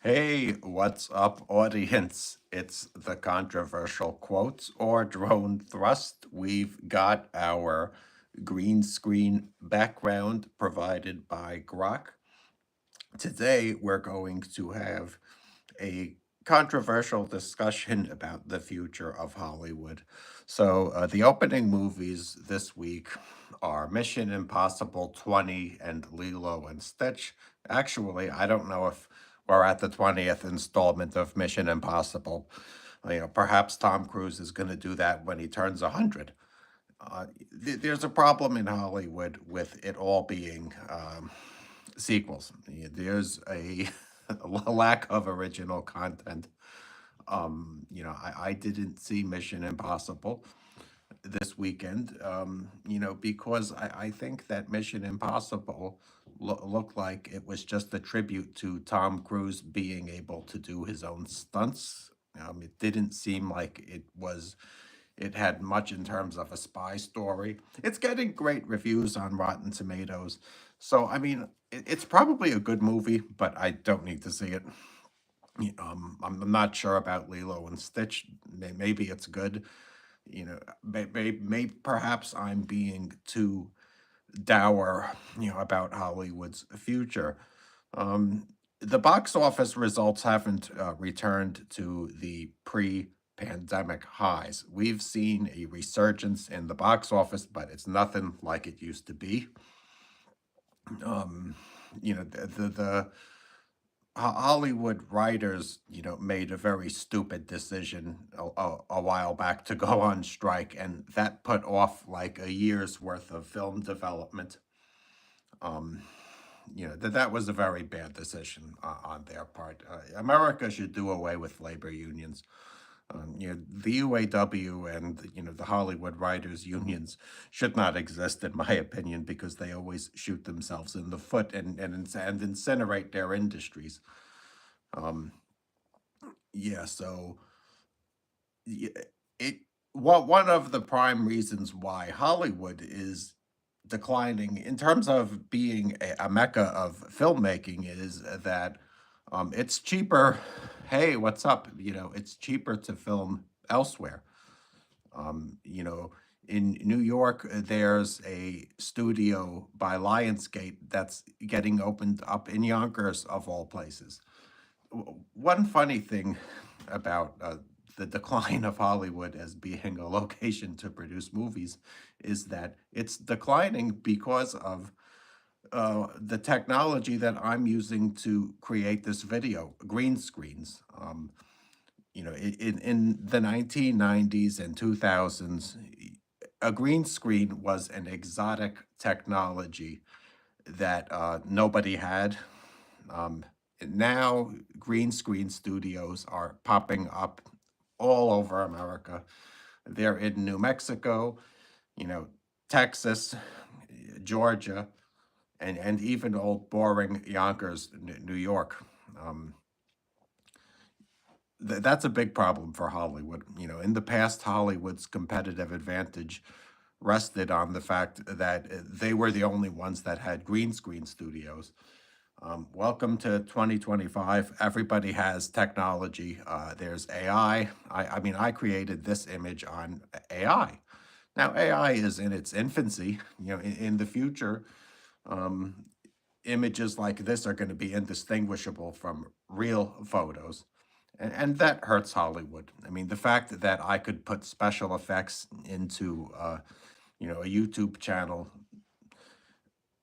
Hey, what's up, audience? It's the controversial quotes or drone thrust. We've got our green screen background provided by Grok. Today, we're going to have a controversial discussion about the future of Hollywood. The opening movies this week are Mission Impossible 20 and Lilo and Stitch. Actually, I don't know if we're at the 20th installment of Mission Impossible. Perhaps Tom Cruise is going to do that when he turns 100. There's a problem in Hollywood with it all being sequels. There's a, a lack of original content. I didn't see Mission Impossible this weekend, because I think that Mission Impossible looked like it was just a tribute to Tom Cruise being able to do his own stunts. It didn't seem like it had much in terms of a spy story. It's getting great reviews on Rotten Tomatoes. So, I mean, it's probably a good movie, but I don't need to see it. I'm not sure about Lilo and Stitch. Maybe it's good. Perhaps I'm being too dour, about Hollywood's future. The box office results haven't returned to the pre-pandemic highs. We've seen a resurgence in the box office, but it's nothing like it used to be. Um, the Hollywood writers, made a very stupid decision a while back to go on strike, and that put off like a year's worth of film development. Um, that was a very bad decision on their part. America should do away with labor unions. The UAW and the Hollywood Writers Unions should not exist, in my opinion, because they always shoot themselves in the foot and incinerate their industries. Um, yeah, so yeah, it one of the prime reasons why Hollywood is declining in terms of being a mecca of filmmaking is that it's cheaper. Hey, what's up? It's cheaper to film elsewhere. In New York, there's a studio by Lionsgate that's getting opened up in Yonkers, of all places. One funny thing about the decline of Hollywood as being a location to produce movies is that it's declining because of the technology that I'm using to create this video, green screens. In the 1990s and 2000s, a green screen was an exotic technology that nobody had. Um, Now, green screen studios are popping up all over America. They're in New Mexico, you know, Texas, Georgia, and even old boring Yonkers, New York. Um, that's a big problem for Hollywood. In the past, Hollywood's competitive advantage rested on the fact that they were the only ones that had green screen studios. Welcome to 2025. Everybody has technology. There's AI. I mean, I created this image on AI. Now, AI is in its infancy. In the future, um, images like this are going to be indistinguishable from real photos. And that hurts Hollywood. I mean, the fact that I could put special effects into, a YouTube channel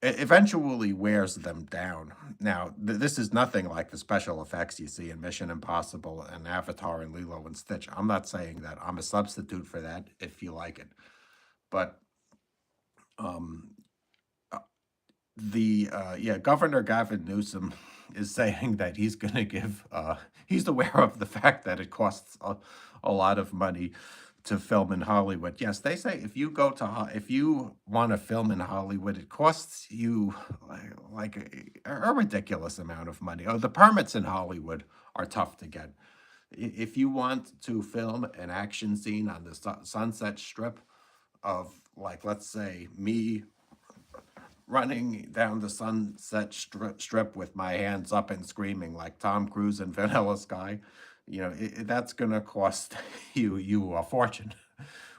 eventually wears them down. Now, this is nothing like the special effects you see in Mission Impossible and Avatar and Lilo and Stitch. I'm not saying that. I'm a substitute for that if you like it. But um, uh, Governor Gavin Newsom is saying that he's going to he's aware of the fact that it costs a lot of money to film in Hollywood. Yes, they say if you if you want to film in Hollywood, it costs you like a ridiculous amount of money. Oh, the permits in Hollywood are tough to get. If you want to film an action scene on the Sunset Strip of, like, let's say me running down the Sunset Strip with my hands up and screaming like Tom Cruise in Vanilla Sky, that's gonna cost you a fortune.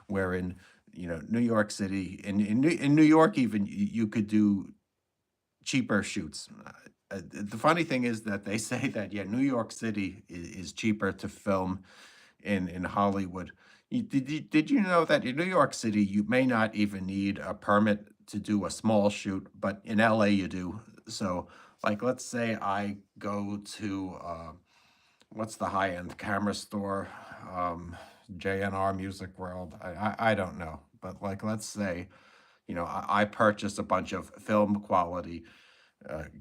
Where in, New York City, in New York even, you could do cheaper shoots. The funny thing is that they say that, yeah, New York City is cheaper to film in Hollywood. Did you know that in New York City, you may not even need a permit to do a small shoot, but in LA you do. So, like, let's say I go to, what's the high-end camera store? JNR Music World. I don't know, but like, let's say, I purchase a bunch of film quality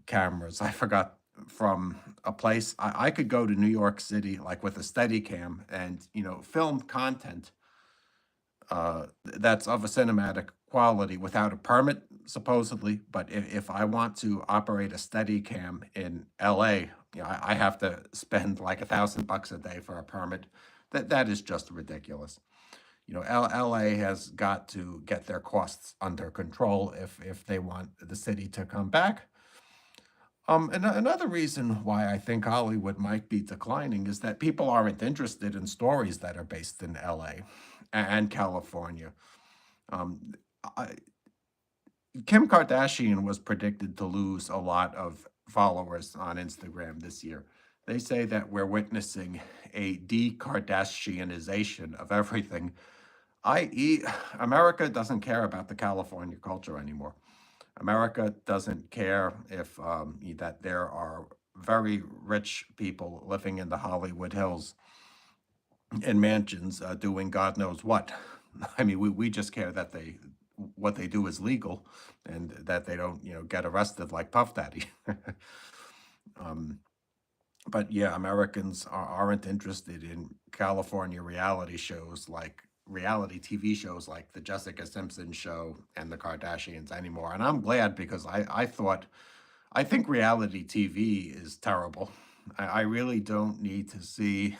cameras. I forgot, from a place I could go to New York City like with a Steadicam and film content that's of a cinematic quality without a permit supposedly. But if I want to operate a Steadicam in LA, I have to spend like $1,000 a day for a permit. That is just ridiculous. LA has got to get their costs under control if they want the city to come back. And another reason why I think Hollywood might be declining is that people aren't interested in stories that are based in LA and California. Um, I, Kim Kardashian was predicted to lose a lot of followers on Instagram this year. They say that we're witnessing a de-Kardashianization of everything, i.e., America doesn't care about the California culture anymore. America doesn't care if that there are very rich people living in the Hollywood Hills in mansions doing God knows what. I mean, we just care that what they do is legal and that they don't get arrested like Puff Daddy. um, but yeah, Americans aren't interested in California reality TV shows like the Jessica Simpson show and the Kardashians anymore. And I'm glad, because I think reality TV is terrible. I really don't need to see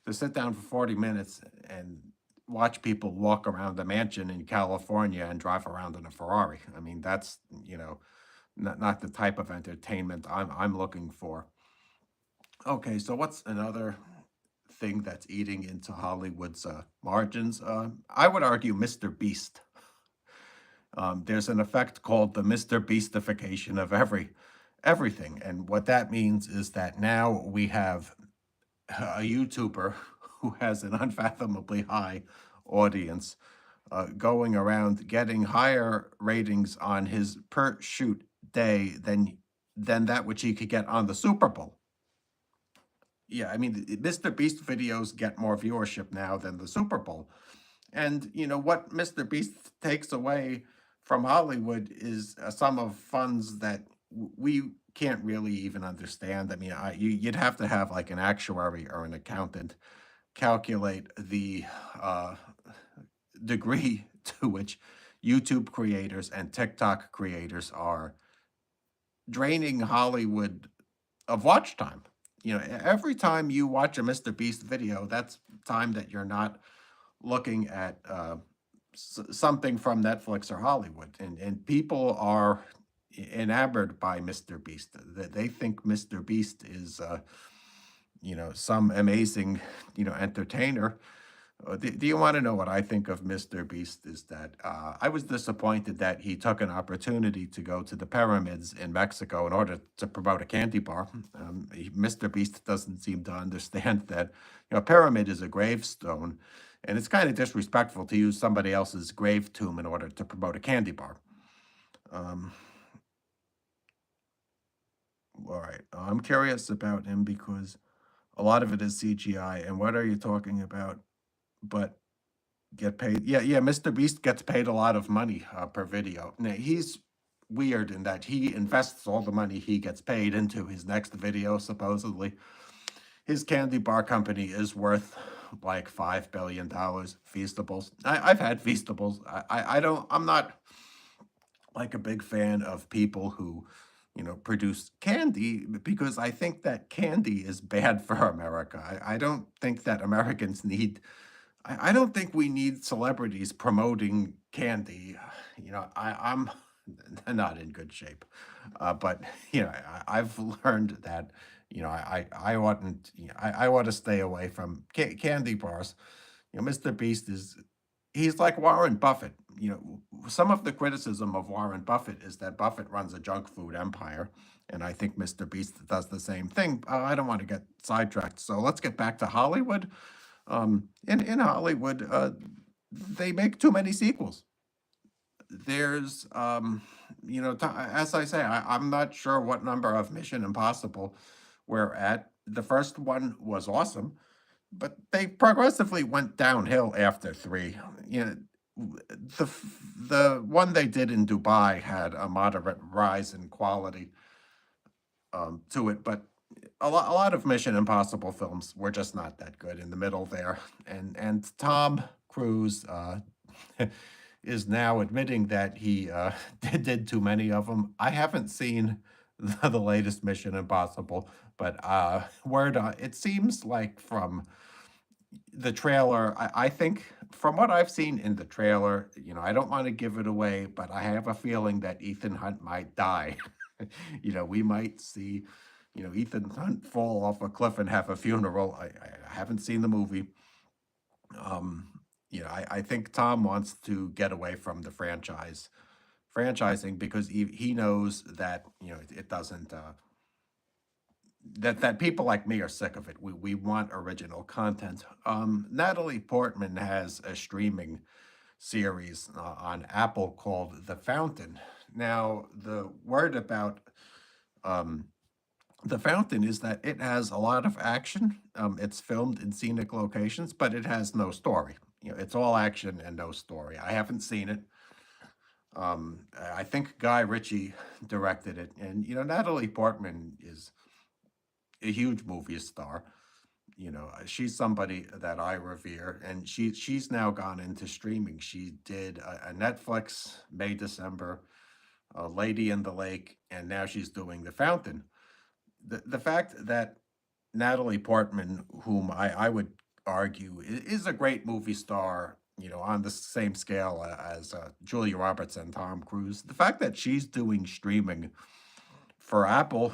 to sit down for 40 minutes and watch people walk around the mansion in California and drive around in a Ferrari. I mean, that's, not the type of entertainment I'm looking for. Okay, so what's another thing that's eating into Hollywood's margins? I would argue Mr. Beast. There's an effect called the Mr. Beastification of everything, and what that means is that now we have a YouTuber who has an unfathomably high audience going around getting higher ratings on his per shoot day than that which he could get on the Super Bowl. Yeah, I mean, Mr. Beast videos get more viewership now than the Super Bowl. And what Mr. Beast takes away from Hollywood is a sum of funds that we can't really even understand. I mean, you'd have to have like an actuary or an accountant calculate the uh, degree to which YouTube creators and TikTok creators are draining Hollywood of watch time. Every time you watch a Mr. Beast video, that's time that you're not looking at something from Netflix or Hollywood, and people are enamored by Mr. Beast. They think Mr. Beast is, some amazing, entertainer. Do you want to know what I think of Mr. Beast? Is that I was disappointed that he took an opportunity to go to the pyramids in Mexico in order to promote a candy bar. Mr. Beast doesn't seem to understand that a pyramid is a gravestone, and it's kind of disrespectful to use somebody else's grave tomb in order to promote a candy bar. Um, all right, I'm curious about him because a lot of it is CGI. And what are you talking about? But get paid. Yeah, yeah. Mr. Beast gets paid a lot of money per video. Now, he's weird in that he invests all the money he gets paid into his next video, supposedly. His candy bar company is worth like $5 billion. Feastables. I've had Feastables. I'm not like a big fan of people who, produce candy, because I think that candy is bad for America. I don't think that Americans need I don't think we need celebrities promoting candy. I'm not in good shape. But I've learned that I oughtn't. I ought to stay away from candy bars. Mr. Beast is he's like Warren Buffett. Some of the criticism of Warren Buffett is that Buffett runs a junk food empire, and I think Mr. Beast does the same thing. I don't want to get sidetracked, so let's get back to Hollywood. In Hollywood, they make too many sequels. There's, as I say, I'm not sure what number of Mission Impossible we're at. The first one was awesome, but they progressively went downhill after three. You know, the one they did in Dubai had a moderate rise in quality to it, but a lot of Mission Impossible films were just not that good in the middle there. And Tom Cruise is now admitting that he did too many of them. I haven't seen the latest Mission Impossible, but it seems like from the trailer, I think from what I've seen in the trailer, I don't want to give it away, but I have a feeling that Ethan Hunt might die. We might see, Ethan Hunt fall off a cliff and have a funeral. I haven't seen the movie. Um, I think Tom wants to get away from the franchising because he knows that, it doesn't, that people like me are sick of it. We want original content. Natalie Portman has a streaming series on Apple called The Fountain. Now, the word about um, The Fountain is that it has a lot of action. It's filmed in scenic locations, but it has no story. It's all action and no story. I haven't seen it. I think Guy Ritchie directed it, and Natalie Portman is a huge movie star. She's somebody that I revere, and she's now gone into streaming. She did a Netflix May December, Lady in the Lake, and now she's doing The Fountain. The fact that Natalie Portman, whom I would argue is a great movie star, on the same scale as Julia Roberts and Tom Cruise, the fact that she's doing streaming for Apple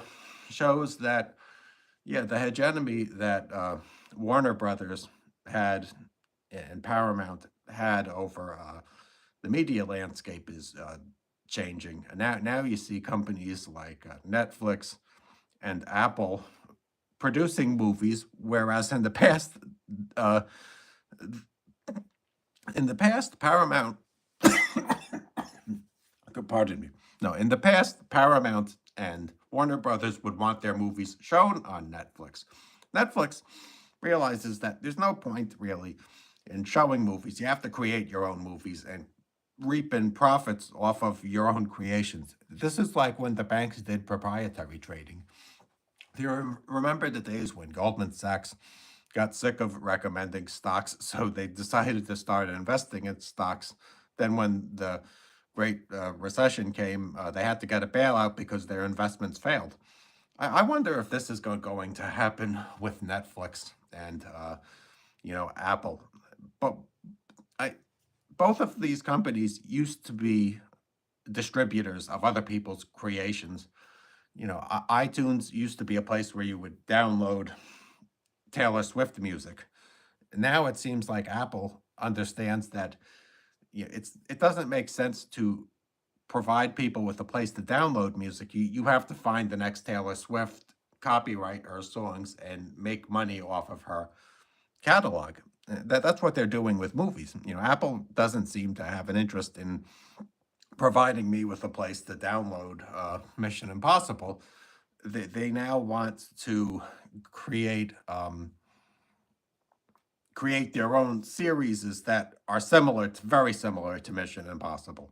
shows that, yeah, the hegemony that Warner Brothers had and Paramount had over the media landscape is changing. And now you see companies like Netflix and Apple producing movies, whereas uh, in the past, Paramount, pardon me, no, in the past, Paramount and Warner Brothers would want their movies shown on Netflix. Netflix realizes that there's no point really in showing movies. You have to create your own movies and reap in profits off of your own creations. This is like when the banks did proprietary trading. Do you remember the days when Goldman Sachs got sick of recommending stocks, so they decided to start investing in stocks? Then, when the Great Recession came, they had to get a bailout because their investments failed. I wonder if this is going to happen with Netflix and Apple. But I both of these companies used to be distributors of other people's creations. iTunes used to be a place where you would download Taylor Swift music. Now it seems like Apple understands that it doesn't make sense to provide people with a place to download music. You have to find the next Taylor Swift, copyright her songs, and make money off of her catalog. That's what they're doing with movies. Apple doesn't seem to have an interest in providing me with a place to download Mission Impossible. They now want to create create their own series that are very similar to Mission Impossible.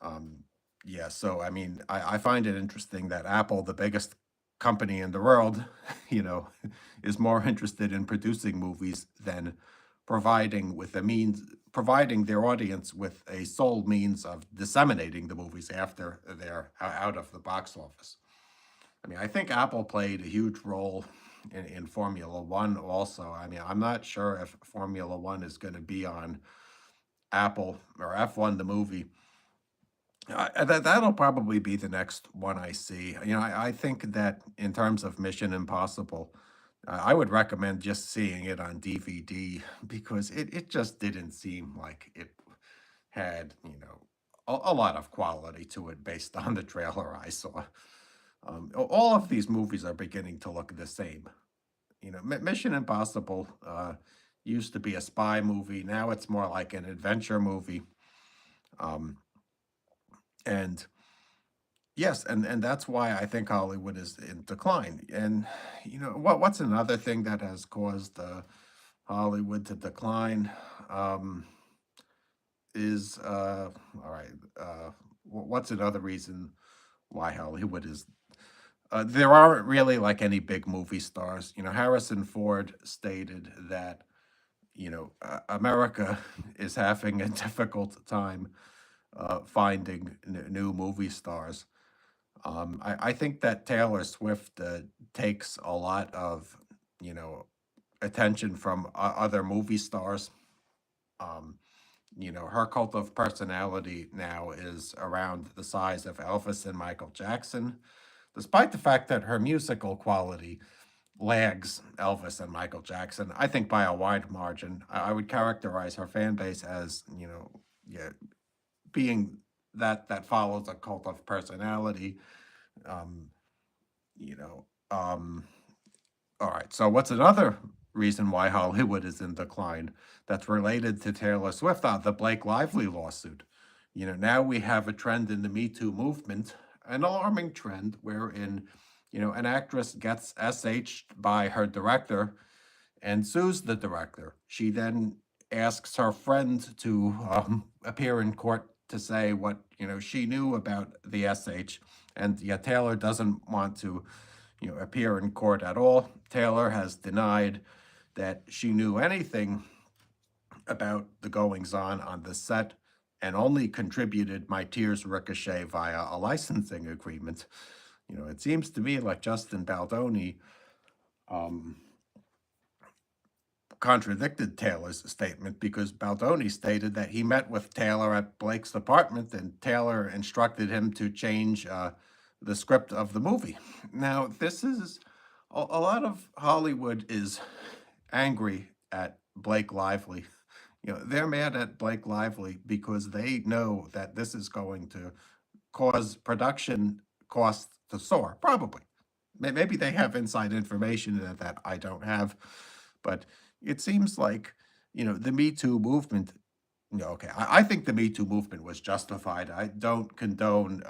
Um, yeah, so I mean, I find it interesting that Apple, the biggest company in the world, you know, is more interested in producing movies than providing their audience with a sole means of disseminating the movies after they're out of the box office. I mean, I think Apple played a huge role in Formula One also. I mean, I'm not sure if Formula One is going to be on Apple or F1 the movie That'll probably be the next one I see. I think that in terms of Mission Impossible, I would recommend just seeing it on DVD because it just didn't seem like it had, a lot of quality to it based on the trailer I saw. All of these movies are beginning to look the same. Mission Impossible used to be a spy movie. Now it's more like an adventure movie. Um, and Yes, and that's why I think Hollywood is in decline. And what's another thing that has caused Hollywood to decline? Um, is all right. What's another reason why Hollywood is? There aren't really like any big movie stars. Harrison Ford stated that America is having a difficult time finding new movie stars. I think that Taylor Swift takes a lot of, you know, attention from other movie stars. Um, her cult of personality now is around the size of Elvis and Michael Jackson, despite the fact that her musical quality lags Elvis and Michael Jackson, I think by a wide margin. I would characterize her fan base as, yeah, being that follows a cult of personality. Um, you know, um, all right. So what's another reason why Hollywood is in decline that's related to Taylor Swift? The Blake Lively lawsuit. Now we have a trend in the Me Too movement, an alarming trend wherein, an actress gets SH'd by her director and sues the director. She then asks her friend to appear in court to say what she knew about the SH, and Taylor doesn't want to appear in court at all. Taylor has denied that she knew anything about the goings on the set and only contributed My Tears Ricochet via a licensing agreement. It seems to me like Justin Baldoni um, contradicted Taylor's statement because Baldoni stated that he met with Taylor at Blake's apartment and Taylor instructed him to change the script of the movie. Now, this is a lot of Hollywood is angry at Blake Lively. They're mad at Blake Lively because they know that this is going to cause production costs to soar, probably. Maybe they have inside information that I don't have, but it seems like, the Me Too movement. Okay, I think the Me Too movement was justified. I don't condone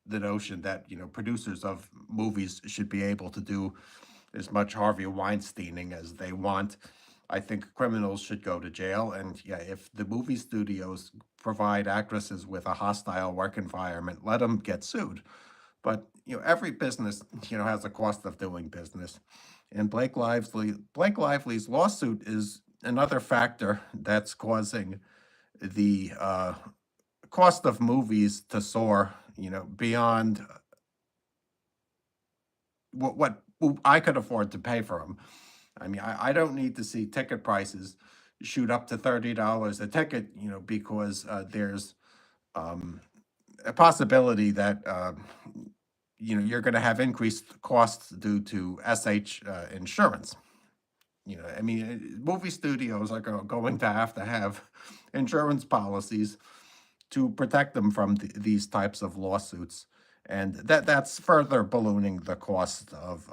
the notion that, producers of movies should be able to do as much Harvey Weinsteining as they want. I think criminals should go to jail. And yeah, if the movie studios provide actresses with a hostile work environment, let them get sued. But every business has a cost of doing business, and Blake Lively's lawsuit is another factor that's causing the cost of movies to soar. Beyond what I could afford to pay for them. I mean, I don't need to see ticket prices shoot up to $30 a ticket. Because there's um, a possibility that you're going to have increased costs due to SH insurance. I mean, movie studios are going to have insurance policies to protect them from these types of lawsuits, and that's further ballooning the cost of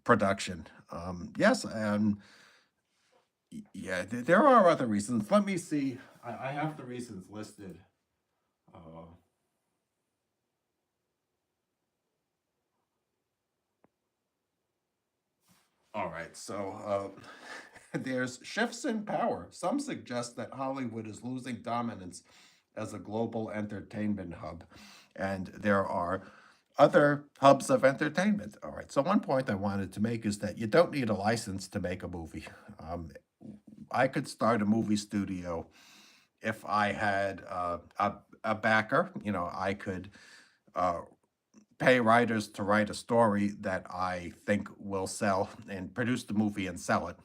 production. Yes, and yeah, there are other reasons. Let me see. I have the reasons listed. Uh, All right, so there's shifts in power. Some suggest that Hollywood is losing dominance as a global entertainment hub, and there are other hubs of entertainment. All right, so one point I wanted to make is that you don't need a license to make a movie. Um, I could start a movie studio if I had a backer. I could uh, pay writers to write a story that I think will sell and produce the movie and sell it.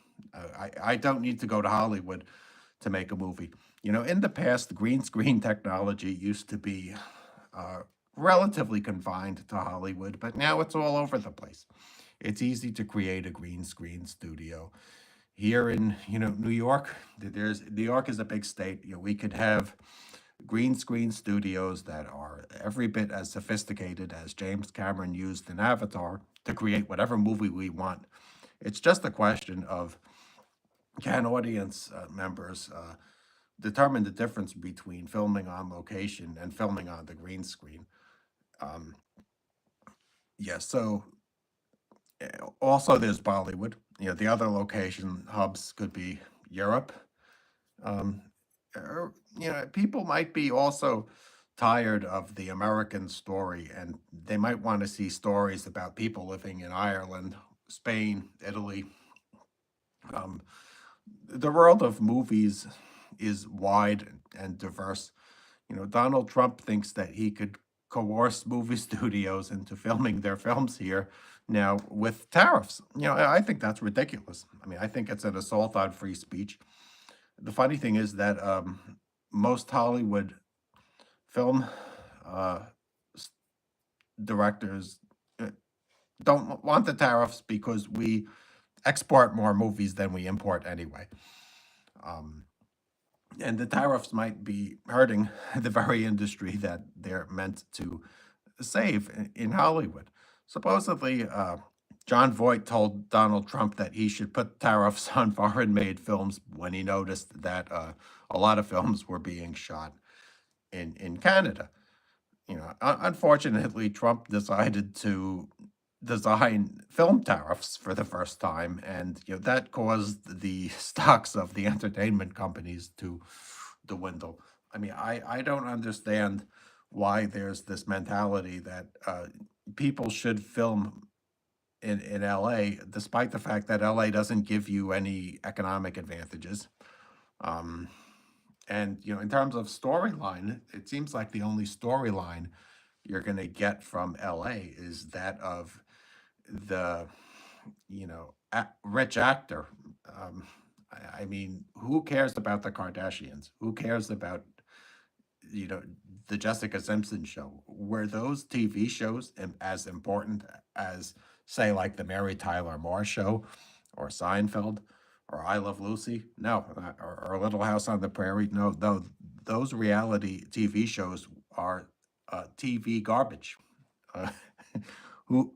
I don't need to go to Hollywood to make a movie. In the past, green screen technology used to be uh, relatively confined to Hollywood, but now it's all over the place. It's easy to create a green screen studio. Here in, New York, New York is a big state. We could have green screen studios that are every bit as sophisticated as James Cameron used in Avatar to create whatever movie we want. It's just a question of can audience members determine the difference between filming on location and filming on the green screen. Um, yeah, so also there's Bollywood. The other location hubs could be Europe. Um, People might be also tired of the American story, and they might want to see stories about people living in Ireland, Spain, Italy. Um, the world of movies is wide and diverse. Donald Trump thinks that he could coerce movie studios into filming their films here now with tariffs. I think that's ridiculous. I mean, I think it's an assault on free speech. The funny thing is that most Hollywood film uh, s- directors uh, don't want the tariffs because we export more movies than we import anyway. Um, and the tariffs might be hurting the very industry that they're meant to save in Hollywood. Supposedly, John Voight told Donald Trump that he should put tariffs on foreign made films when he noticed that a lot of films were being shot in Canada. Unfortunately, Trump decided to design film tariffs for the first time, and that caused the stocks of the entertainment companies to dwindle. I mean, I don't understand why there's this mentality that people should film in LA, despite the fact that LA doesn't give you any economic advantages. Um, and in terms of storyline, it seems like the only storyline you're going to get from LA is that of the rich actor. Um, I mean, who cares about the Kardashians? Who cares about you know the Jessica Simpson show? Were those TV shows as important as, say, like the Mary Tyler Moore show, or Seinfeld, or I Love Lucy? No, or Little House on the Prairie. No, no, those reality TV shows are TV garbage. Uh, who,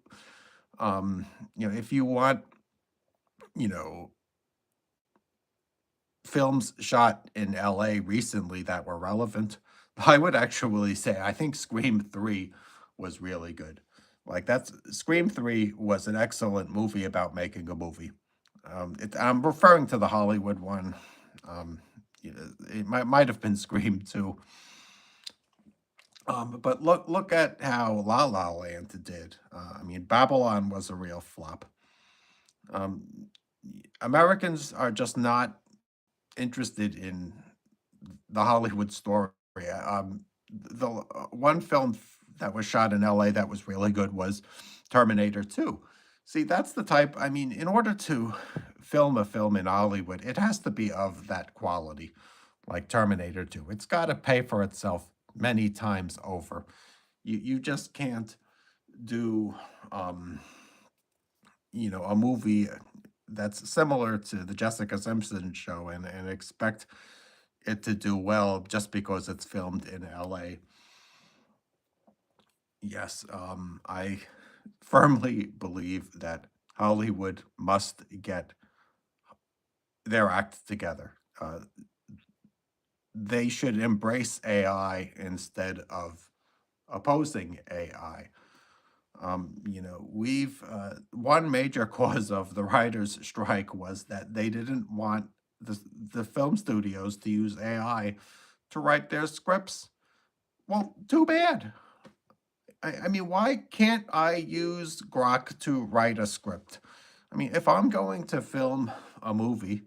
if you want, you know, films shot in LA recently that were relevant, I would actually say I think Scream 3 was really good. Like that's Scream 3 was an excellent movie about making a movie. I'm referring to the Hollywood one. Um, it might have been Scream 2. But look at how La La Land did. I mean, Babylon was a real flop. Um, Americans are just not interested in the Hollywood story. The one film that was shot in LA that was really good was Terminator 2. See, that's the type, I mean, in order to film a film in Hollywood, it has to be of that quality, like Terminator 2. It's got to pay for itself many times over. You just can't do um, a movie that's similar to the Jessica Simpson show and expect it to do well just because it's filmed in LA. Yes, I firmly believe that Hollywood must get their act together. They should embrace AI instead of opposing AI. We've one major cause of the writers' strike was that they didn't want the film studios to use AI to write their scripts. Well, too bad. I mean, why can't I use Grok to write a script? I mean, if I'm going to film a movie,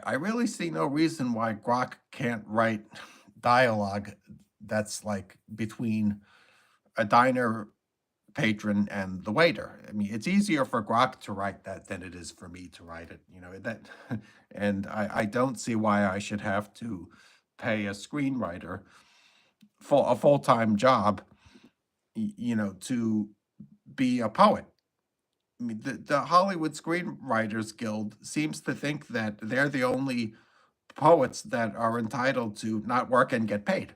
I really see no reason why Grok can't write dialogue that's like between a diner patron and the waiter. I mean, it's easier for Grok to write that than it is for me to write it. That, and I don't see why I should have to pay a screenwriter a full-time job, to be a poet. I mean, the Hollywood Screenwriters Guild seems to think that they're the only poets that are entitled to not work and get paid.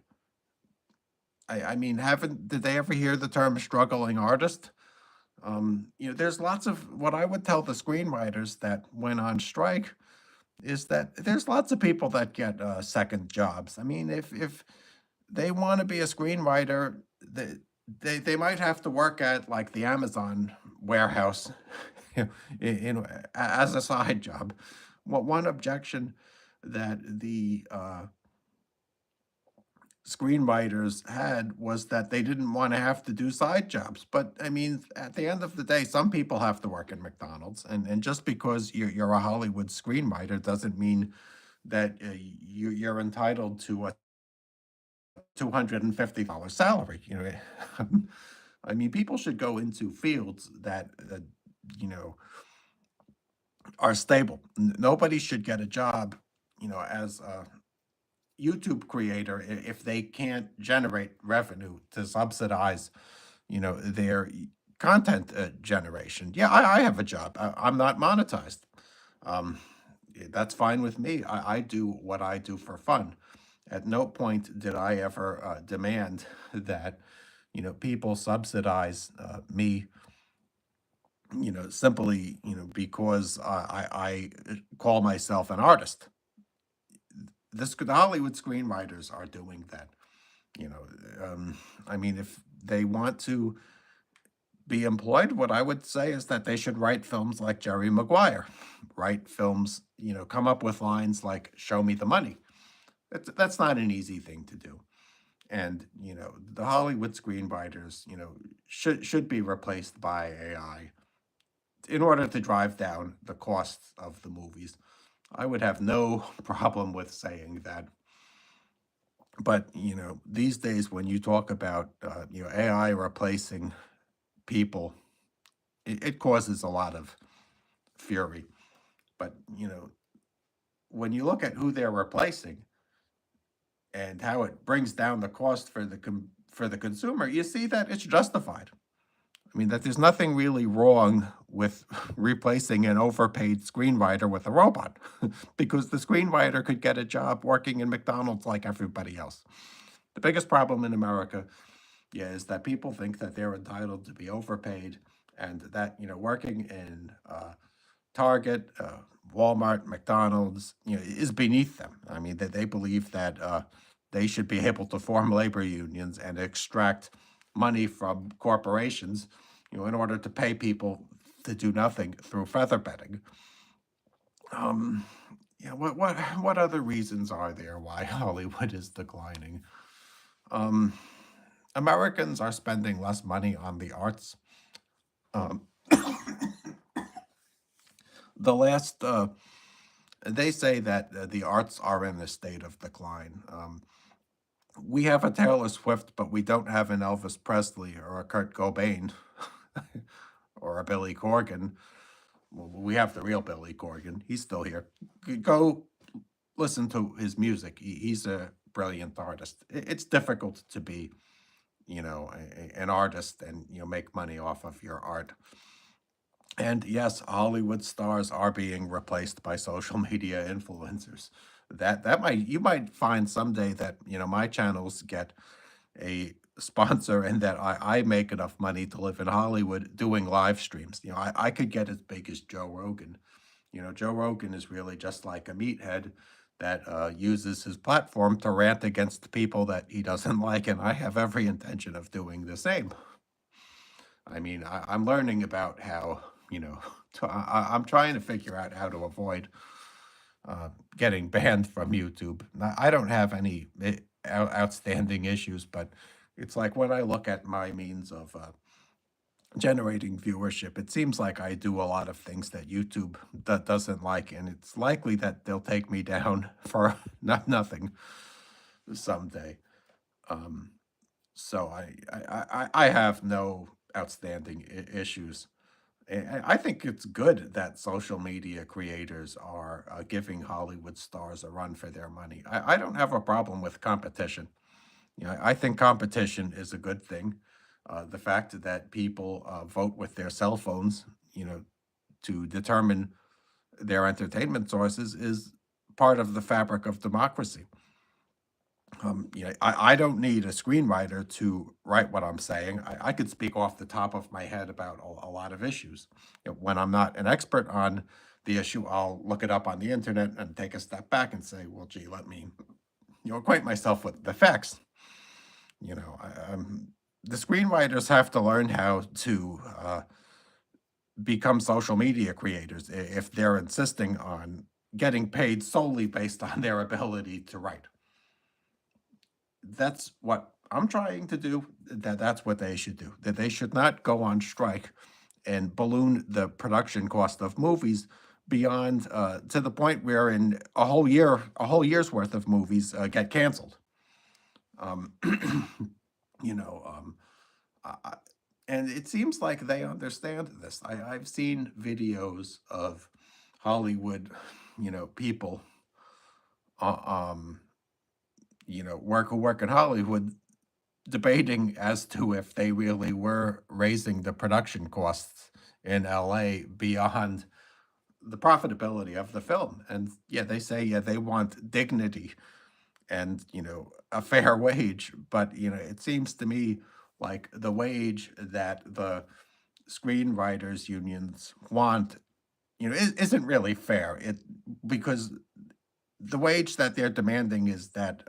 I mean, haven't did they ever hear the term struggling artist? There's lots of what I would tell the screenwriters that went on strike is that there's lots of people that get second jobs. I mean, if they want to be a screenwriter, they might have to work at like the Amazon warehouse, as a side job. One objection that the screenwriters had was that they didn't want to have to do side jobs. But I mean, at the end of the day, some people have to work in McDonald's, and just because you're a Hollywood screenwriter doesn't mean that you're entitled to a $250 salary. I mean, people should go into fields that you know are stable. Nobody should get a job, as a YouTube creator if they can't generate revenue to subsidize, their content generation. Yeah, I have a job. I'm not monetized. That's fine with me. I do what I do for fun. At no point did I ever demand that, people subsidize me, simply, because I call myself an artist. The Hollywood screenwriters are doing that. You know, I mean, if they want to be employed, what I would say is that they should write films like Jerry Maguire, write films, come up with lines like "Show me the money." That's not an easy thing to do. And the Hollywood screenwriters, should be replaced by AI in order to drive down the costs of the movies. I would have no problem with saying that. But these days, when you talk about AI replacing people, it causes a lot of fury. But when you look at who they're replacing and how it brings down the cost for the consumer, you see that it's justified. I mean, that there's nothing really wrong with replacing an overpaid screenwriter with a robot, because the screenwriter could get a job working in McDonald's like everybody else. The biggest problem in America, yeah, is that people think that they're entitled to be overpaid, and that working in Target, Walmart, McDonald's, is beneath them. I mean, that they believe that they should be able to form labor unions and extract money from corporations, in order to pay people to do nothing through feather bedding. Um, what other reasons are there why Hollywood is declining? Um, Americans are spending less money on the arts. Um, the last They say that the arts are in a state of decline. We have a Taylor Swift, but we don't have an Elvis Presley or a Kurt Cobain or a Billy Corgan. Well, we have the real Billy Corgan. He's still here. Go listen to his music. He's a brilliant artist. It's difficult to be, an artist and make money off of your art. And yes, Hollywood stars are being replaced by social media influencers. That might you might find someday that my channels get a sponsor and that I make enough money to live in Hollywood doing live streams. I could get as big as Joe Rogan. Joe Rogan is really just like a meathead that uses his platform to rant against the people that he doesn't like, and I have every intention of doing the same. I mean, I'm learning about how, I'm trying to figure out how to avoid getting banned from YouTube. I don't have any outstanding issues, but it's like when I look at my means of generating viewership, it seems like I do a lot of things that YouTube doesn't like, and it's likely that they'll take me down for nothing someday. Um, so I have no outstanding issues. I think it's good that social media creators are giving Hollywood stars a run for their money. I don't have a problem with competition. I think competition is a good thing. The fact that people vote with their cell phones, to determine their entertainment sources is part of the fabric of democracy. I don't need a screenwriter to write what I'm saying. I could speak off the top of my head about a lot of issues. When I'm not an expert on the issue, I'll look it up on the internet and take a step back and say, well, gee, let me, acquaint myself with the facts. The screenwriters have to learn how to become social media creators if they're insisting on getting paid solely based on their ability to write. That's what I'm trying to do. That's what they should do. That they should not go on strike and balloon the production cost of movies beyond to the point where in a whole year's worth of movies get canceled. Um, you know, I, I- and it seems like they understand this. I've seen videos of Hollywood, people, uh, um, who work in Hollywood debating as to if they really were raising the production costs in LA beyond the profitability of the film. And yeah, they say, yeah, they want dignity and, a fair wage. But, it seems to me like the wage that the screenwriters unions want, isn't really fair. Because the wage that they're demanding is that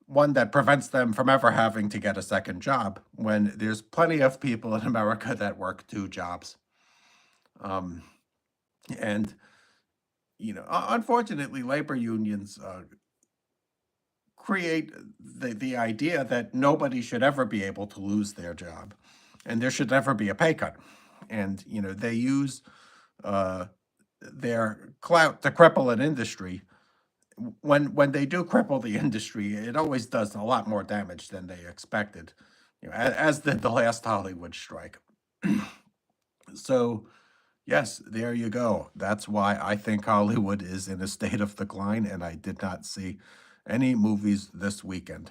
one that prevents them from ever having to get a second job when there's plenty of people in America that work two jobs. Um, and, unfortunately, labor unions create the idea that nobody should ever be able to lose their job and there should never be a pay cut. And, they use uh, their clout to cripple an industry. When they do cripple the industry, it always does a lot more damage than they expected, as did the last Hollywood strike. So, yes, there you go. That's why I think Hollywood is in a state of decline, and I did not see any movies this weekend.